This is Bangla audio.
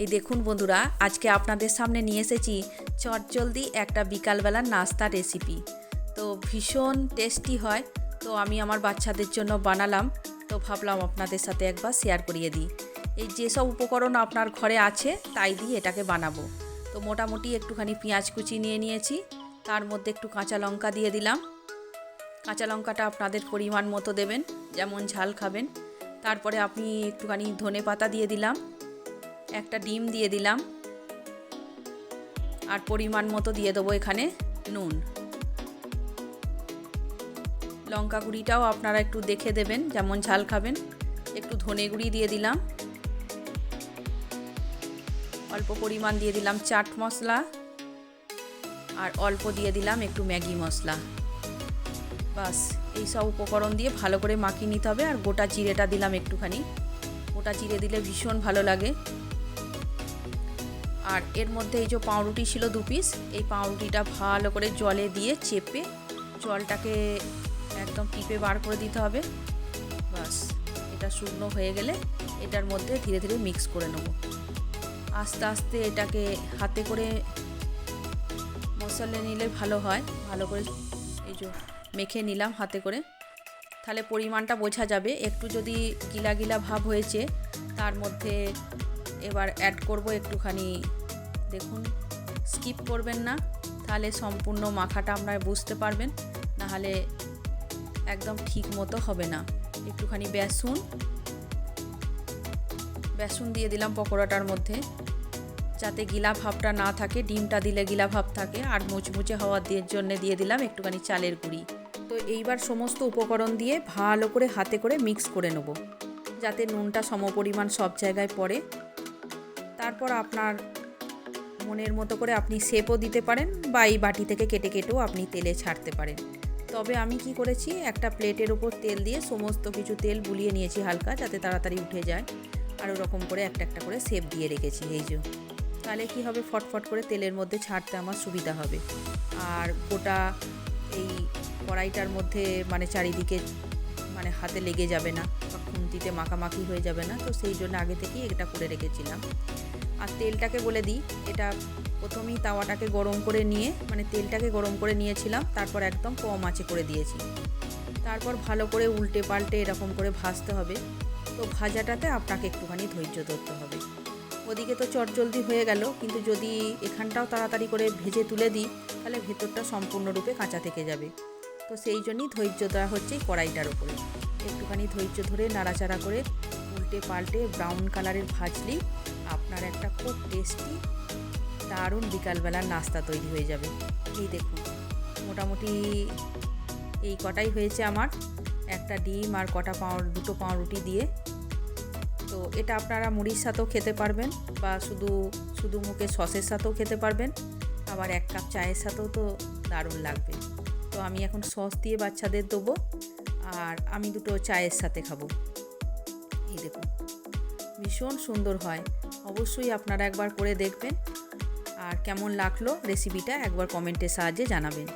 এই দেখুন বন্ধুরা, আজকে আপনাদের সামনে নিয়ে এসেছি চটজলদি একটা বিকালবেলার নাস্তা রেসিপি। তো ভীষণ টেস্টি হয়। তো আমি আমার বাচ্চাদের জন্য বানালাম, তো ভাবলাম আপনাদের সাথে একবার শেয়ার করিয়ে দিই। এই যেসব উপকরণ আপনার ঘরে আছে তাই দিয়ে এটাকে বানাবো। তো মোটামুটি একটুখানি পেঁয়াজ কুচি নিয়ে নিয়েছি, তার মধ্যে একটু কাঁচা লঙ্কা দিয়ে দিলাম। কাঁচা লঙ্কাটা আপনাদের পরিমাণ মতো দেবেন, যেমন ঝাল খাবেন। তারপরে আপনি একটুখানি ধনে পাতা দিয়ে দিলাম, একটা ডিম দিয়ে দিলাম, আর পরিমাণ মতো দিয়ে দেবো এখানে নুন। লঙ্কা গুঁড়িটাও আপনারা একটু দেখে দেবেন, যেমন ঝাল খাবেন। একটু ধনে গুঁড়ি দিয়ে দিলাম, অল্প পরিমাণ দিয়ে দিলাম চাট মশলা, আর অল্প দিয়ে দিলাম একটু ম্যাগি মশলা। বাস এই সব উপকরণ দিয়ে ভালো করে মাখিয়ে নিতে হবে। আর গোটা জিরেটা দিলাম একটুখানি, গোটা জিরে দিলে ভীষণ ভালো লাগে। আর এর মধ্যে এই যে পাউরুটি ছিল 2 পিস, এই পাউরুটিটা ভালো করে জলে দিয়ে চেপে জলটাকে একদম টিপে বার করে দিতে হবে। বাস এটা শুকনো হয়ে গেলে এটার মধ্যে ধীরে ধীরে মিক্স করে নেব। আস্তে আস্তে এটাকে হাতে করে মশলা নিলে ভালো হয়। ভালো করে এই যে মেখে নিলাম হাতে করে, তাহলে পরিমাণটা বোঝা যাবে। একটু যদি গিলা গিলা ভাব হয়েছে, তার মধ্যে এবার অ্যাড করব একটুখানি, দেখুন স্কিপ করবেন না, তাহলে সম্পূর্ণ মাখাটা আপনারা বুঝতে পারবেন, নাহলে একদম ঠিক মতো হবে না। একটুখানি বেসন দিয়ে দিলাম পকোড়াটার মধ্যে, যাতে গিলা ভাবটা না থাকে। ডিমটা দিলে গিলা ভাব থাকে। আর মুচমুচে হওয়ার জন্য দিয়ে দিলাম একটুখানি চালের গুঁড়ি। তো এইবার সমস্ত উপকরণ দিয়ে ভালো করে হাতে করে মিক্স করে নেব, যাতে নুনটা সমপরিমাণ সব জায়গায় পড়ে। তারপর আপনার মনের মতো করে আপনি শেপও দিতে পারেন, বা এই বাটি থেকে কেটে কেটেও আপনি তেলে ছাড়তে পারেন। তবে আমি কি করেছি, একটা প্লেটের উপর তেল দিয়ে সমস্ত কিছু তেল বুলিয়ে নিয়েছি হালকা, যাতে তাড়াতাড়ি উঠে যায়। আর ওরকম করে একটা একটা করে শেপ দিয়ে রেখেছি। এই যে তাহলে কি হবে, ফটফট করে তেলের মধ্যে ছাড়তে আমার সুবিধা হবে। আর গোটা এই কড়াইটার মধ্যে চারিদিকে হাতে লেগে যাবে না, বা খুন্তিতে মাখামাখি হয়ে যাবে না। তো সেই জন্য আগে থেকেই এটা করে রেখেছিলাম। আর তেলটাকে বলে দিই, এটা প্রথমেই তাওয়াটাকে গরম করে নিয়ে তেলটাকে গরম করে নিয়েছিলাম, তারপর একদম কম আঁচে করে দিয়েছি। তারপর ভালো করে উল্টে পাল্টে এরকম করে ভাজতে হবে। তো ভাজাটাতে আপনাকে একটুখানি ধৈর্য ধরতে হবে। ওদিকে তো চটজলদি হয়ে গেল, কিন্তু যদি এখানটাও তাড়াতাড়ি করে ভেজে তুলে দিই, তাহলে ভেতরটা সম্পূর্ণরূপে কাঁচা থেকে যাবে। তো সেই জন্যই ধৈর্য দেওয়া হচ্ছে কড়াইটার উপরে। একটুখানি ধৈর্য ধরে নাড়াচাড়া করে উল্টে পাল্টে ব্রাউন কালারের ভাজলেই আপনার একটা খুব টেস্টি দারুণ বিকালবেলার নাস্তা তৈরি হয়ে যাবে। এই দেখুন, মোটামুটি এই কটাই হয়েছে আমার, একটা ডিম আর দুটো পাউরুটি দিয়ে। তো এটা আপনারা মুড়ির সাথেও খেতে পারবেন, বা শুধু মুখে সসের সাথেও খেতে পারবেন, আবার 1 কাপ চায়ের সাথেও তো দারুণ লাগবে। তো আমি এখন সস দিয়ে বাচ্চাদের দেবো, আর আমি দুটো চায়ের সাথে খাবো। এই দেখুন ভীষণ সুন্দর হয়। অবশ্যই আপনারা একবার করে দেখবেন, আর কেমন লাগলো রেসিপিটা একবার কমেন্টের সাহায্যে জানাবেন।